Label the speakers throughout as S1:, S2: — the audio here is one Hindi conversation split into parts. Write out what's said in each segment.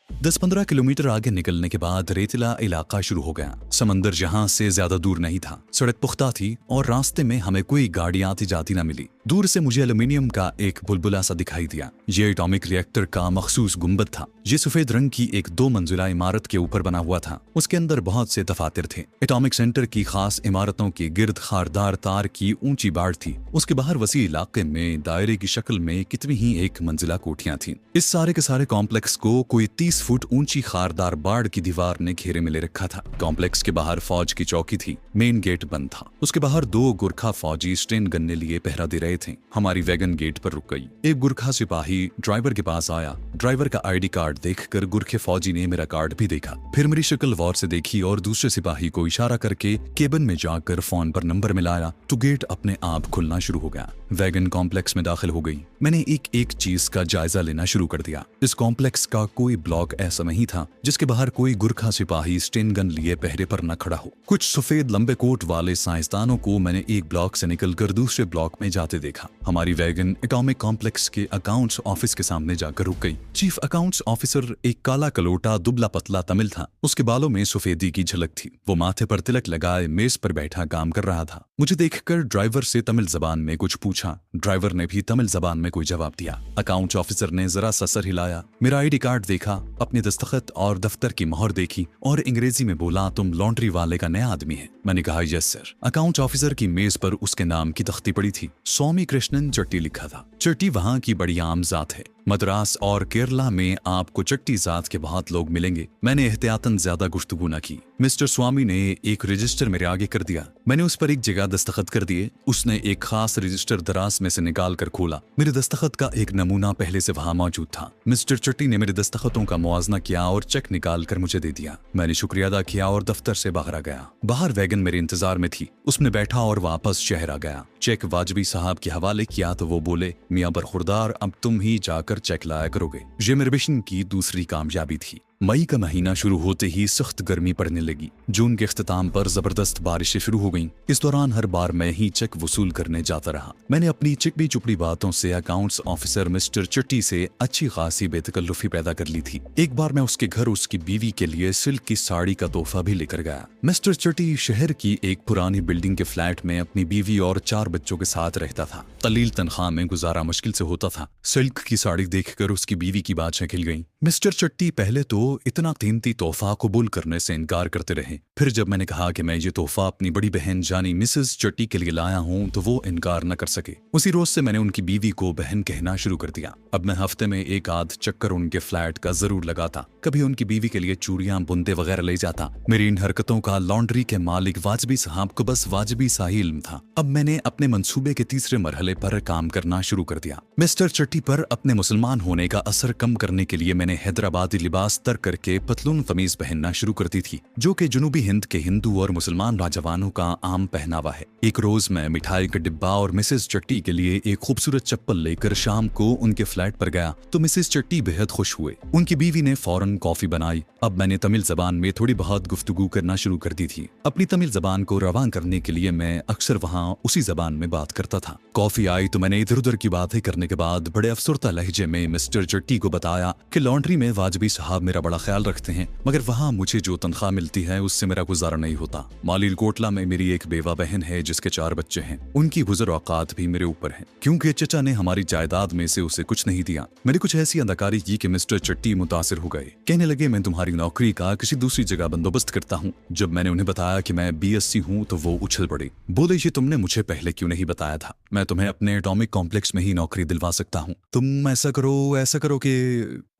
S1: 10-15 किलोमीटर आगे निकलने के बाद रेतीला इलाका शुरू हो गया। समंदर जहां से ज्यादा दूर नहीं था, सड़क पुख्ता थी और रास्ते में हमें कोई गाड़ी आती जाती ना मिली। दूर से मुझे एल्यूमिनियम का एक बुलबुला सा दिखाई दिया। ये एटॉमिक रिएक्टर का मखसूस गुंबद था। ये सफेद रंग की एक 2 मंजिला इमारत के ऊपर बना हुआ था। उसके अंदर बहुत से दफातर थे। एटॉमिक सेंटर की खास इमारतों के गिर्द खारदार तार की ऊंची बाड़ थी। उसके बाहर वसी इलाके में दायरे की शक्ल में कितनी ही एक मंजिला कोठियां थीं। इस सारे के सारे कॉम्प्लेक्स को कोई 30 फुट ऊंची खारदार बाड़ की दीवार ने घेरे में ले रखा था। कॉम्प्लेक्स के बाहर फौज की चौकी थी। मेन गेट बंद था। उसके बाहर 2 गुरखा फौजी स्टेन गन्ने लिए पहरा दे रहे थे। हमारी वैगन गेट पर रुक गई। एक गुरखा सिपाही ड्राइवर के पास आया। ड्राइवर का आईडी कार्ड देखकर गुरखे फौजी ने मेरा कार्ड भी देखा, फिर मेरी शक्ल गौर से देखी और दूसरे सिपाही को इशारा करके केबिन में जाकर फोन पर नंबर मिलाया तो गेट अपने आप खुलना शुरू हो गया। वैगन कॉम्प्लेक्स में दाखिल हो गई। मैंने एक एक चीज का जायजा लेना शुरू कर दिया। इस कॉम्प्लेक्स का कोई ब्लॉक ऐसा नहीं था जिसके बाहर कोई गुरखा सिपाही स्टेन गन लिए पहरे पर न खड़ा हो। कुछ सफेद लंबे कोट वाले साइंसदानों को मैंने एक ब्लॉक से निकलकर दूसरे ब्लॉक में जाते देखा। हमारी वैगन एटॉमिक कॉम्प्लेक्स के अकाउंट्स ऑफिस के सामने जाकर रुक गई। चीफ अकाउंट्स ऑफिसर एक काला कलोटा दुबला पतला तमिल था। उसके बालों में सफेदी की झलक थी। वो माथे पर तिलक लगाए मेज पर बैठा काम कर रहा था। मुझे देखकर ड्राइवर से तमिल जबान में कुछ पूछा। ड्राइवर ने भी तमिल जबान में कोई जवाब दिया। अकाउंट्स ऑफिसर ने जरा सा सर हिलाया, मेरा आईडी कार्ड देखा, अपने दस्तखत और दफ्तर की मोहर देखी और अंग्रेजी में बोला, तुम लॉन्ड्री वाले का नया आदमी है। मैंने कहा यस सर। अकाउंट ऑफिसर की मेज पर उसके नाम की तख्ती पड़ी थी। स्वामी कृष्णन चट्टी लिखा था। चट्टी वहां की बड़ी आम जात है। मद्रास और केरला में आपको चट्टी जात के बहुत लोग मिलेंगे। मैंने एहतियातन ज्यादा गुफ्तगू न की। मिस्टर स्वामी ने एक रजिस्टर मेरे आगे कर दिया। मैंने उस पर एक जगह दस्तखत कर दिए। उसने एक खास रजिस्टर दराज में से निकाल कर खोला। मेरे दस्तखत का एक नमूना पहले से वहां मौजूद था। मिस्टर चट्टी ने मेरे दस्तखतों का मुआवजा किया और चेक निकाल कर मुझे दे दिया। मैंने शुक्रिया अदा किया और दफ्तर से बाहर आ गया। बाहर वैगन मेरे इंतजार में थी। उसमें बैठा और वापस शहर आ गया। चेक वाजबी साहब के हवाले किया तो वो बोले, मियां बरखुरदार, अब तुम ही जाकर चेक लाया करोगे। ये मेरे मिशन की दूसरी कामयाबी थी। मई का महीना शुरू होते ही सख्त गर्मी पड़ने लगी। जून के इख्तिताम पर जबरदस्त बारिशें शुरू हो गईं। इस दौरान हर बार मैं ही चेक वसूल करने जाता रहा। मैंने अपनी चिकनी चुपड़ी बातों से अकाउंट्स ऑफिसर मिस्टर चट्टी से अच्छी खासी बेतकल्लुफी पैदा कर ली थी। एक बार मैं उसके घर उसकी बीवी के लिए सिल्क की साड़ी का तोहफा भी लेकर गया। मिस्टर चट्टी शहर की एक पुरानी बिल्डिंग के फ्लैट में अपनी बीवी और 4 बच्चों के साथ रहता था। कलील तनख्वाह में गुजारा मुश्किल से होता था। सिल्क की साड़ी देखकर उसकी बीवी की बातें खिल गईं। मिस्टर चट्टी पहले तो इतना कीमती तोहफा कबूल करने से इनकार करते रहे। फिर जब मैंने कहा कि मैं ये तोहफा अपनी बड़ी बहन जानी मिसेस चट्टी के लिए लाया हूं तो वो इनकार न कर सके। उसी रोज से मैंने उनकी बीवी को बहन कहना शुरू कर दिया। अब मैं हफ्ते में एक आध चक्कर उनके फ्लैट का जरूर लगाता। कभी उनकी बीवी के लिए चूड़ियां बुनते वगैरह ले जाता। मेरी इन हरकतों का लॉन्ड्री के मालिक वाजबी साहब को बस वाजबी सा ही इल्म था। अब मैंने अपने मंसूबे के तीसरे मरहले पर काम करना शुरू कर दिया। मिस्टर चट्टी पर अपने मुसलमान होने का असर कम करने के लिए मैंने हैदराबादी लिबास तर्क करके पतलून कमीज पहनना शुरू कर दी थी, जो कि जुनूबी हिंद के हिंदू और मुसलमान नौजवानों का आम पहनावा है। एक रोज मैं मिठाई का डिब्बा और मिसेस चट्टी के लिए एक खूबसूरत चप्पल लेकर शाम को उनके फ्लैट पर गया तो मिसेस चट्टी बेहद खुश हुए। उनकी बीवी ने फौरन कॉफी बनाई। अब मैंने तमिल जबान में थोड़ी बहुत गुफ्तगू करना शुरू कर दी थी। अपनी तमिल जबान को रवान करने के लिए मैं अक्सर वहाँ उसी जबान में बात करता था। कॉफी आई तो मैंने इधर उधर की बातें करने के बाद बड़े अफसरदा लहजे में मिस्टर चट्टी को बताया कि लॉन्ड्री में वाजबी साहब मेरा बड़ा ख्याल रखते हैं, मगर वहाँ मुझे जो तनख्वाह मिलती है उससे मेरा गुजारा नहीं होता। मालिल कोटला में मेरी एक बेवा बहन है जिसके 4 बच्चे हैं। उनकी गुजर औकात भी मेरे ऊपर है, क्योंकि चचा ने हमारी जायदाद में से उसे कुछ नहीं दिया। मैंने कुछ ऐसी अदाकारी की कि मिस्टर चट्टी मुतासिर हो गए। कहने लगे, मैं तुम्हारी नौकरी का किसी दूसरी जगह बंदोबस्त करता हूँ। जब मैंने उन्हें बताया कि मैं BSc हूँ तो वो उछल पड़े। बोले, ये तुमने मुझे पहले क्यों नहीं बताया था? मैं तुम्हें अपने एटॉमिक कॉम्प्लेक्स में ही नौकरी दिलवा सकता हूँ। तुम ऐसा करो कि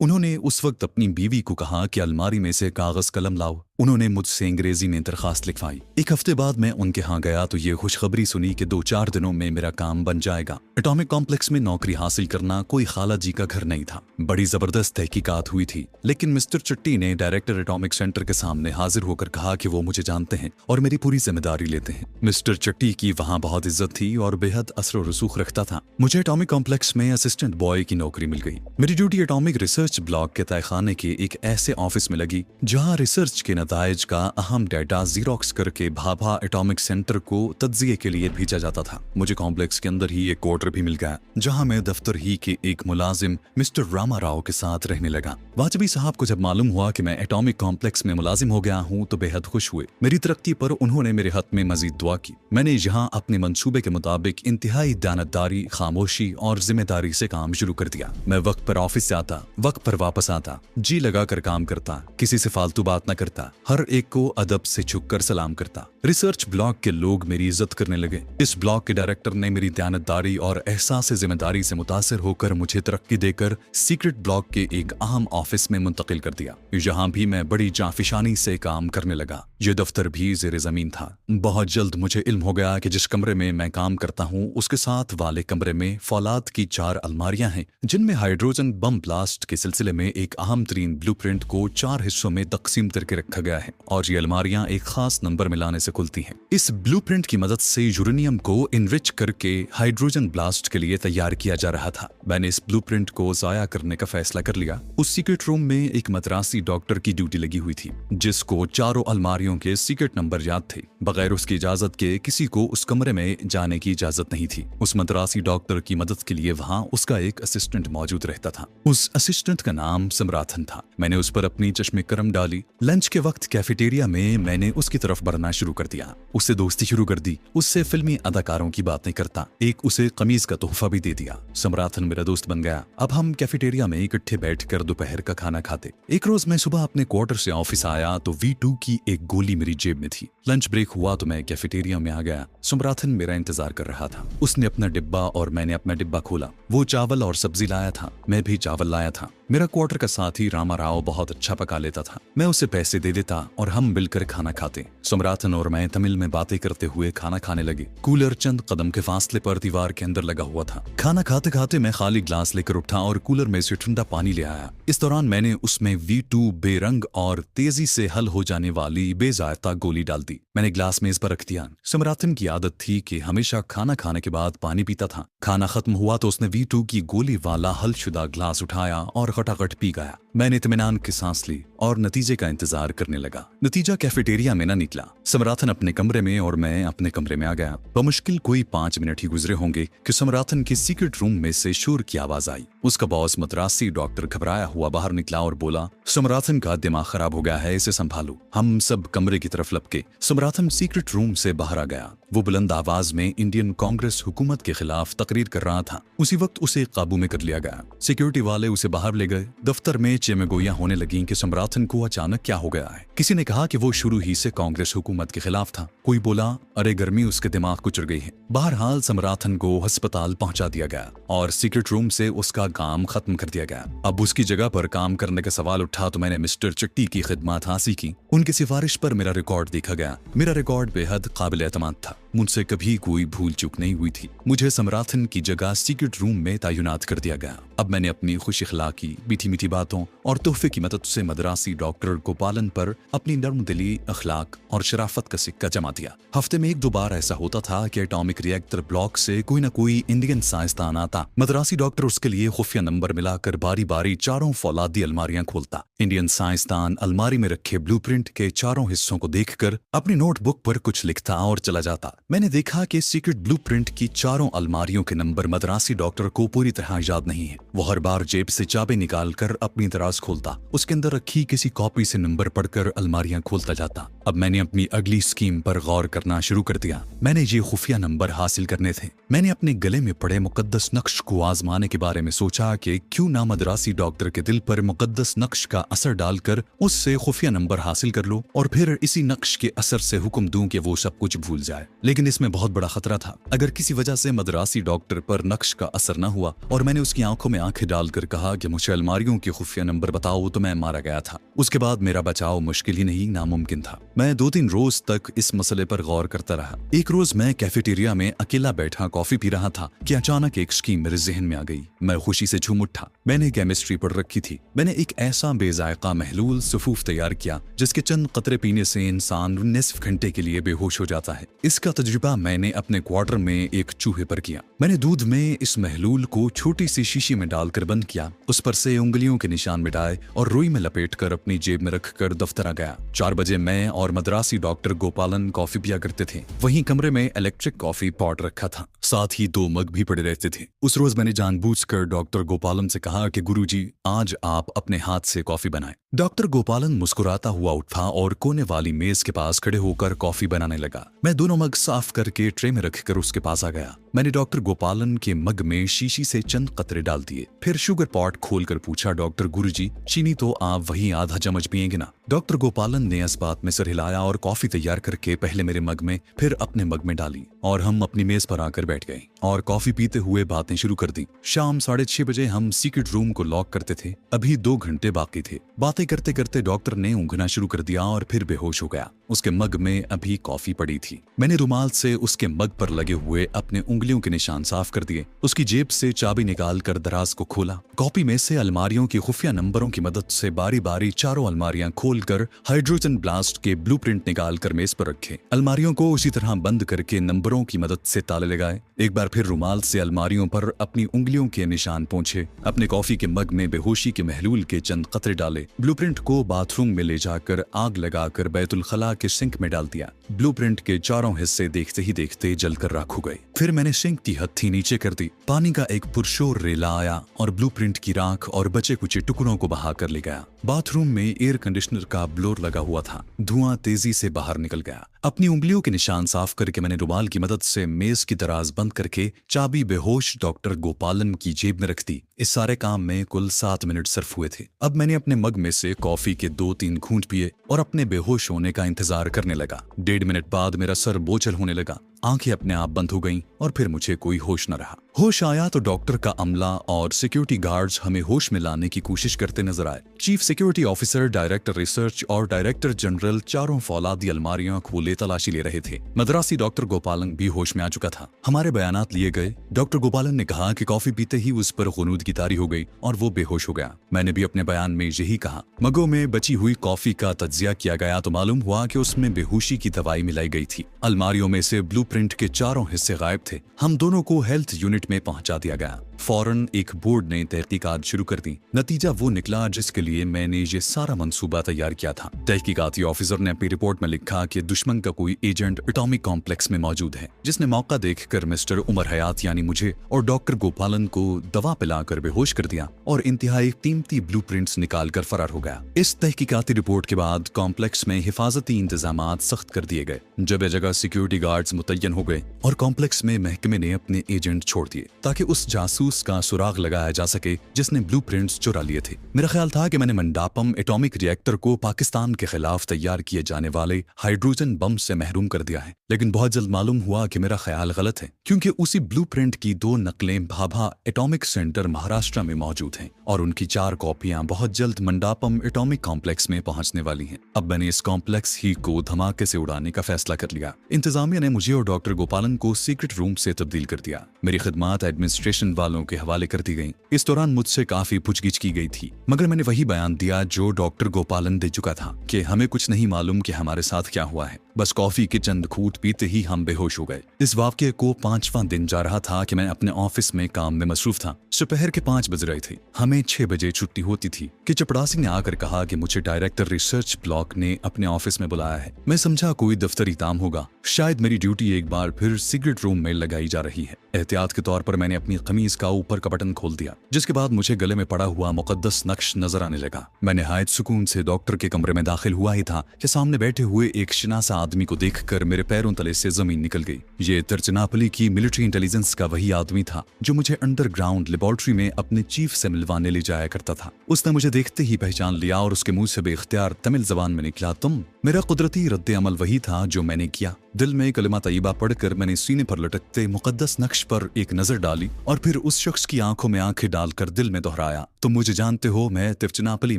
S1: उन्होंने उस वक्त अपनी बीवी को कहा कि अलमारी में से कागज कलम लाओ। उन्होंने मुझसे अंग्रेजी में दरखास्त लिखवाई। एक हफ्ते बाद मैं उनके यहाँ गया तो ये खुशखबरी सुनी कि 2-4 दिनों में मेरा काम बन जाएगा। एटॉमिक कॉम्प्लेक्स में नौकरी हासिल करना कोई खाला जी का घर नहीं था। बड़ी जबरदस्त तहकीकात हुई थी, लेकिन मिस्टर चट्टी ने डायरेक्टर एटॉमिक सेंटर के सामने हाजिर होकर कहा कि वो मुझे जानते हैं और मेरी पूरी जिम्मेदारी लेते हैं। मिस्टर चट्टी की वहाँ बहुत इज्जत थी और बेहद असर और रसूख रखता था। मुझे एटॉमिक कॉम्प्लेक्स में असिस्टेंट बॉय की नौकरी मिल गई। मेरी ड्यूटी एटॉमिक रिसर्च ब्लॉक के तहखाने के एक ऐसे ऑफिस में लगी जहाँ रिसर्च के नताइज का अहम डाटा जीरोक्स करके भाभा एटॉमिक सेंटर को तज्जिये के लिए भेजा जाता था। मुझे कॉम्प्लेक्स के अंदर ही एक क्वार्टर भी मिल गया, जहां मैं दफ्तर ही के एक मुलाजिम मिस्टर रामा राव के साथ रहने लगा। वाजबी साहब को जब मालूम हुआ कि मैं एटॉमिक कॉम्प्लेक्स में मुलाजिम हो गया हूँ तो बेहद खुश हुए। मेरी तरक्की पर उन्होंने मेरे हक में मजीद दुआ की। मैंने यहाँ अपने मंसूबे के मुताबिक इंतहाई दानतदारी, खामोशी और जिम्मेदारी से काम शुरू कर दिया। मैं वक्त पर ऑफिस से आता, वक्त पर वापस आता, जी लगा कर काम करता, किसी से फालतू बात न करता, हर एक को अदब से झुककर सलाम करता। रिसर्च ब्लॉक के लोग मेरी इज्जत करने लगे। इस ब्लॉक के डायरेक्टर ने मेरी दयानतदारी और एहसास जिम्मेदारी से मुतासिर होकर मुझे तरक्की देकर सीक्रेट ब्लॉक के एक अहम ऑफिस में मुंतकिल कर दिया। यहाँ भी मैं बड़ी जाफिशानी से काम करने लगा। ये दफ्तर भी ज़ेरे ज़मीन था। बहुत जल्द मुझे इल्म हो गया कि जिस कमरे में मैं काम करता हूँ उसके साथ वाले कमरे में फौलाद की 4 अलमारियां हैं जिनमें हाइड्रोजन बम ब्लास्ट के सिलसिले में एक अहम तरीन ब्लूप्रिंट को 4 हिस्सों में तकसीम करके रखा गया है और ये अलमारियां एक खास नंबर में लाने से खुलती हैं। इस ब्लूप्रिंट की मदद से यूरेनियम को इनरिच करके हाइड्रोजन ब्लास्ट के लिए तैयार किया जा रहा था। मैंने इस ब्लूप्रिंट को ज़ाया करने का फैसला कर लिया। उस सीक्रेट रूम में एक मद्रासी डॉक्टर की ड्यूटी लगी हुई थी जिसको 4 अलमारियों के सीक्रेट नंबर याद थे। बगैर उसकी इजाजत के किसी को उस कमरे में जाने की इजाजत नहीं थी। उस मद्रासी डॉक्टर की मदद के लिए वहाँ उसका एक असिस्टेंट मौजूद रहता था। उस असिस्टेंट का नाम समराथन था। मैंने उस पर अपनी चश्मे करम डाली। लंच के वक्त कैफेटेरिया में मैंने उसकी तरफ बढ़ना शुरू कर दिया। उससे दोस्ती शुरू कर दी। उससे फिल्मी अदाकारों की बातें करता। एक उसे कमीज का तोहफा भी दे दिया। समराथन मेरा दोस्त बन गया। अब हम कैफेटेरिया में इकट्ठे बैठकर दोपहर का खाना खाते। एक रोज मैं सुबह अपने क्वार्टर से ऑफिस आया तो V2 की एक गोली मेरी जेब में थी। लंच ब्रेक हुआ तो मैं कैफेटेरिया में आ गया। समराथन मेरा इंतजार कर रहा था। उसने अपना डिब्बा और मैंने अपना डिब्बा खोला। वो चावल और सब्जी लाया था। मैं भी चावल लाया था। मेरा क्वार्टर का साथी रामा राव बहुत अच्छा पका लेता था। मैं उसे पैसे दे देता और हम मिलकर खाना खाते। समराथन और मैं तमिल में बातें करते हुए खाना खाने लगे। कूलर चंद कदम के फासले पर दीवार के अंदर लगा हुआ था। खाना खाते खाते मैं खाली ग्लास लेकर उठा और कूलर में से ठंडा पानी ले आया। इस दौरान मैंने उसमें V2 बेरंग और तेजी से हल हो जाने वाली बेजायता गोली डाल दी। मैंने ग्लास मेज पर रख दिया। समराथन की आदत थी कि हमेशा खाना खाने के बाद पानी पीता था। खाना खत्म हुआ तो उसने V2 की गोली वाला हलशुदा ग्लास उठाया और खटाखट पी गया। मैंने इत्मीनान की सांस ली और नतीजे का इंतजार करने लगा। नतीजा कैफेटेरिया में न निकला। समराथन अपने कमरे में और मैं अपने कमरे में आ गया। बमुश्किल कोई 5 मिनट ही गुजरे होंगे कि समराथन की सीक्रेट रूम में से शोर की आवाज आई। उसका बॉस मद्रासी डॉक्टर घबराया हुआ बाहर निकला और बोला, समराथन का दिमाग खराब हो गया है, इसे संभालो। हम सब कमरे की तरफ लपके। समराथन सीक्रेट रूम से बाहर आ गया। वो बुलंद आवाज में इंडियन कांग्रेस हुकूमत के खिलाफ तकरीर कर रहा था। उसी वक्त उसे काबू में कर लिया गया। सिक्योरिटी वाले उसे बाहर ले गए। दफ्तर में चेमेगोइयां होने लगी कि समराथन को अचानक क्या हो गया है। किसी ने कहा कि वो शुरू ही से कांग्रेस हुकूमत के खिलाफ था। कोई बोला, अरे गर्मी उसके दिमाग को चढ़ गई है। बहरहाल समराथन को अस्पताल पहुंचा दिया गया और सीक्रेट रूम से उसका काम खत्म कर दिया गया। अब उसकी जगह पर काम करने का सवाल उठा तो मैंने मिस्टर चट्टी की खिदमत हासिल की। उनकी सिफारिश पर मेरा रिकॉर्ड देखा गया। मेरा रिकॉर्ड बेहद काबिल एतमाद था। मुझसे कभी कोई भूल चूक नहीं हुई थी। मुझे समराथन की जगह सीक्रेट रूम में तैनात कर दिया गया। अब मैंने अपनी खुश इखलाकी, मीठी मीठी बातों और तोहफे की मदद से मद्रासी डॉक्टर गोपालन पर अपनी नर्म दिली, अखलाक और शराफत का सिक्का जमा दिया। हफ्ते में 1-2 बार ऐसा होता था कि एटॉमिक रिएक्टर ब्लॉक से कोई न कोई इंडियन साइंसदान आता। मद्रासी डॉक्टर उसके लिए खुफिया नंबर मिलाकर बारी बारी 4 फौलादी अलमारियां खोलता। इंडियन साइंसदान अलमारी में रखे ब्लूप्रिंट के 4 हिस्सों को देखकर अपनी नोटबुक पर कुछ लिखता और चला जाता। मैंने देखा कि सीक्रेट ब्लूप्रिंट की 4 अलमारियों के नंबर मद्रासी डॉक्टर को पूरी तरह याद नहीं है। वो हर बार जेब से चाबी निकालकर अपनी दराज खोलता, उसके अंदर रखी किसी कॉपी से नंबर पढ़कर अलमारियां खोलता जाता। अब मैंने अपनी अगली स्कीम पर गौर करना शुरू कर दिया। मैंने ये खुफिया नंबर हासिल करने थे। मैंने अपने गले में पड़े मुकद्दस नक्श को आजमाने के बारे में सोचा कि क्यों ना मद्रासी डॉक्टर के दिल पर मुकद्दस नक्श का असर डालकर उससे खुफिया नंबर हासिल कर लो और फिर इसी नक्श के असर से हुक्म दूं कि वो सब कुछ भूल जाए। लेकिन इसमें बहुत बड़ा खतरा था। अगर किसी वजह से मद्रासी डॉक्टर पर नक्श का असर न हुआ और मैंने उसकी आंखों में आंखें डालकर कहा कि मुझे अलमारियों के खुफिया नंबर बताओ तो मैं मारा गया था। उसके बाद मेरा बचाव मुश्किल ही नहीं, नामुमकिन था। मैं 2-3 रोज तक इस मसले पर गौर करता रहा। एक रोज मैं कैफेटेरिया में अकेला बैठा कॉफी पी रहा था कि अचानक एक स्कीम मेरे जहन में आ गई। मैं खुशी से झूम उठा। मैंने केमिस्ट्री पढ़ रखी थी। मैंने एक ऐसा बेजायका महलूल सफूफ तैयार किया जिसके चंद कतरे पीने से इंसान निस्फ घंटे के लिए बेहोश हो जाता है। इसका तजुर्बा मैंने अपने क्वार्टर में एक चूहे पर किया। मैंने दूध में इस महलूल को छोटी सी शीशी में डालकर बंद किया, उस पर से उंगलियों के निशान मिटाए और रुई में लपेटकर अपनी जेब में रखकर दफ्तर आ गया। 4 बजे मैं और मद्रासी डॉक्टर गोपालन कॉफी पिया करते थे। वहीं कमरे में इलेक्ट्रिक कॉफी पॉट रखा था, साथ ही 2 मग भी पड़े रहते थे। उस रोज मैंने जानबूझकर डॉक्टर गोपालन से कहा कि गुरुजी, आज आप अपने हाथ से कॉफी बनाएं। डॉक्टर गोपालन मुस्कुराता हुआ उठा और कोने वाली मेज के पास खड़े होकर कॉफी बनाने लगा। मैं दोनों मग साफ करके ट्रे में रखकर उसके पास आ गया। मैंने डॉक्टर गोपालन के मग में शीशी से चंद कतरे डाल दिए, फिर शुगर पॉट खोलकर पूछा, डॉक्टर गुरुजी, चीनी तो आप वही आधा चम्मच पिएंगे ना? डॉक्टर गोपालन ने इस बात में सर हिलाया और कॉफी तैयार करके पहले मेरे मग में फिर अपने मग में डाली और हम अपनी मेज पर आकर बैठ गए और कॉफी पीते हुए बातें शुरू कर दी। शाम 6:30 बजे हम सीक्रेट रूम को लॉक करते थे। अभी 2 घंटे बाकी थे। बातें करते करते डॉक्टर ने ऊँघना शुरू कर दिया और फिर बेहोश हो गया। उसके मग में अभी कॉफी पड़ी थी। मैंने रुमाल से उसके मग पर लगे हुए अपने उंगलियों के निशान साफ कर दिए। उसकी जेब से चाबी निकाल कर दराज को खोला। कॉपी में से अलमारियों की खुफिया नंबरों की मदद से बारी बारी चारों अलमारियां खोलकर हाइड्रोजन ब्लास्ट के ब्लूप्रिंट निकाल कर मेज पर रखे। अलमारियों को उसी तरह बंद करके नंबरों की मदद से ताले लगाए। एक बार फिर रुमाल से अलमारियों पर अपनी उंगलियों के निशान पोंछे। अपने कॉफी के मग में बेहोशी के महलूल के चंद कतरे डाले। ब्लूप्रिंट को बाथरूम में ले जाकर आग लगाकर बैतुल खला के सिंक में डाल दिया। ब्लूप्रिंट के चारों हिस्से देखते ही देखते जलकर राख हो गए। फिर मैंने सिंक की हत्थी नीचे कर दी। पानी का एक पुरशोर रेला आया और ब्लूप्रिंट की राख और बचे कुचे टुकड़ों को बहा कर ले गया। बाथरूम में एयर कंडीशनर का ब्लोर लगा हुआ था। धुआं तेजी से बाहर निकल गया। अपनी उंगलियों के निशान साफ करके मैंने रुमाल की मदद से मेज की दराज बंद करके चाबी बेहोश डॉक्टर गोपालन की जेब में रख दी। इस सारे काम में कुल 7 मिनट सर्फ हुए थे। अब मैंने अपने मग में से कॉफी के 2-3 घूंट पिए और अपने बेहोश होने का इंतजार करने लगा। 1.5 मिनट बाद मेरा सर बोझल होने लगा। आंखें अपने आप बंद हो गईं और फिर मुझे कोई होश न रहा। होश आया तो डॉक्टर का अमला और सिक्योरिटी गार्ड्स हमें होश में लाने की कोशिश करते नजर आए। Chief security officer, director research और डायरेक्टर जनरल चारों फौलादी अलमारियां खोले तलाशी ले रहे थे। मद्रासी डॉक्टर गोपालन भी होश में आ चुका था। हमारे बयानात लिए गए। डॉक्टर गोपालन ने कहा कि कॉफी पीते ही उस पर गुनूदगी तारी हो गई और वो बेहोश हो गया। मैंने भी अपने बयान में यही कहा। मगों में बची हुई कॉफी का तज्जिया किया गया तो मालूम हुआ कि उसमें बेहोशी की दवाई मिलाई गई थी। अलमारियों में से ब्लूप्रिंट के चारों हिस्से गायब थे। हम दोनों को हेल्थ यूनिट में पहुंचा दिया गया। फौरन एक बोर्ड ने तहकीकात शुरू कर दी। नतीजा वो निकला जिसके लिए मैंने ये सारा मंसूबा तैयार किया था। तहकीकाती ऑफिसर ने अपनी रिपोर्ट में लिखा कि दुश्मन का कोई एजेंट एटॉमिक कॉम्प्लेक्स में मौजूद है, जिसने मौका देखकर मिस्टर उमर हयात यानी मुझे और डॉक्टर गोपालन को दवा पिलाकर बेहोश कर दिया और इंतहाई कीमती ब्लूप्रिंट्स निकाल कर फरार हो गया। इस तहकीकाती रिपोर्ट के बाद कॉम्प्लेक्स में हिफाजती इंतजामात सख्त कर दिए गए। जगह जगह सिक्योरिटी गार्ड्स मुतय्यन हो गए और कॉम्प्लेक्स में महकमे ने अपने एजेंट छोड़ दिए ताकि उस जासूस का सुराग लगाया जा सके जिसने ब्लूप्रिंट्स चुरा लिए थे। मेरा ख्याल था कि मैंने मंडापम एटॉमिक रिएक्टर को पाकिस्तान के खिलाफ तैयार किए जाने वाले हाइड्रोजन बम से महरूम कर दिया है, लेकिन बहुत जल्द मालूम हुआ कि मेरा ख्याल गलत है, क्योंकि उसी ब्लूप्रिंट की 2 नकलें भाभा एटॉमिक सेंटर महाराष्ट्र में मौजूद हैं और उनकी 4 कॉपियां बहुत जल्द मंडापम एटॉमिक कॉम्प्लेक्स में पहुंचने वाली हैं। अब मैंने इस कॉम्प्लेक्स ही को धमाके से उड़ाने का फैसला कर लिया। इंतजामिया ने मुझे और डॉक्टर गोपालन को सीक्रेट रूम से तब्दील कर दिया। मेरी खिदमात एडमिनिस्ट्रेशन वालों के हवाले कर दी गईं। इस दौरान मुझसे काफी पूछगिछ की गई थी, मगर मैंने वही बयान दिया जो डॉक्टर गोपालन दे चुका था कि हमें कुछ नहीं मालूम कि हमारे साथ क्या हुआ है। बस कॉफी के चंद घूंट पीते ही हम बेहोश हो गए। इस वाक़ये को 5वां दिन जा रहा था कि मैं अपने ऑफिस में काम में मसरूफ था। दोपहर के 5 बज रहे थे। हमें 6 बजे छुट्टी होती थी कि चपड़ासी ने आकर कहा कि मुझे डायरेक्टर रिसर्च ब्लॉक ने अपने ऑफिस में बुलाया है। मैं समझा कोई दफ्तरी काम होगा, शायद मेरी ड्यूटी एक बार फिर सिगरेट रूम में लगाई जा रही है। एहतियात के तौर पर मैंने अपनी कमीज का ऊपर का बटन खोल दिया, जिसके बाद मुझे गले में पड़ा हुआ मुकद्दस नक्श नजर आने लगा। मैं निहायत सुकून से डॉक्टर के कमरे में दाखिल हुआ ही था कि सामने बैठे हुए एक शनासा आदमी को देखकर मेरे पैरों तले से जमीन निकल गई। ये तिरुचिरापल्ली की मिलिट्री इंटेलिजेंस का वही आदमी था जो मुझे अंडरग्राउंड लेबोरेटरी में अपने चीफ से मिलवाने ले जाया करता था। उसने मुझे देखते ही पहचान लिया और उसके मुंह से बेख्तियार तमिल जबान में निकला, तुम। मेरा कुदरती रद्द अमल वही था जो मैंने किया। दिल में कलिमा तैयबा पढ़कर मैंने सीने पर लटकते मुकद्दस नक्श पर एक नजर डाली और फिर उस शख्स की आंखों में आंखें डालकर दिल में दोहराया, तुम मुझे जानते हो, मैं तिरुचिरापल्ली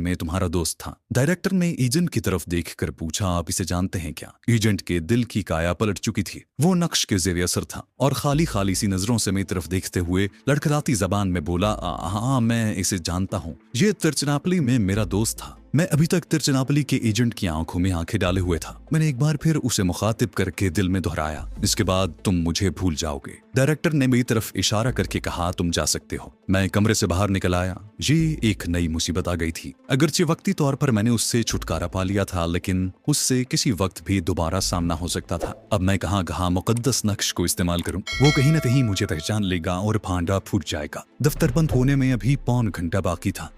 S1: में तुम्हारा दोस्त था। डायरेक्टर ने एजेंट की तरफ देखकर पूछा, आप इसे जानते हैं क्या? एजेंट के दिल की काया पलट चुकी थी। वो नक्श के ज़ेर असर था और खाली खाली सी नजरों से मेरी तरफ देखते हुए लड़खड़ाती जबान में बोला, हाँ मैं इसे जानता हूँ, ये तिरुचिरापल्ली में मेरा दोस्त था। मैं अभी तक तिरुचिरापल्ली के एजेंट की आंखों में आंखें डाले हुए था। मैंने एक बार फिर उसे मुखातिब करके दिल में दोहराया, इसके बाद तुम मुझे भूल जाओगे। डायरेक्टर ने मेरी तरफ इशारा करके कहा, तुम जा सकते हो। मैं कमरे से बाहर निकल आया। ये एक नई मुसीबत आ गई थी। अगरचे वक्ती तौर पर मैंने उससे छुटकारा पा लिया था, लेकिन उससे किसी वक्त भी दोबारा सामना हो सकता था। अब मैं कहाँ मुकद्दस नक्श को इस्तेमाल करूं? वो कहीं न कहीं मुझे पहचान लेगा और भांडा फूट जाएगा। दफ्तर बंद होने में अभी पौन घंटा बाकी था।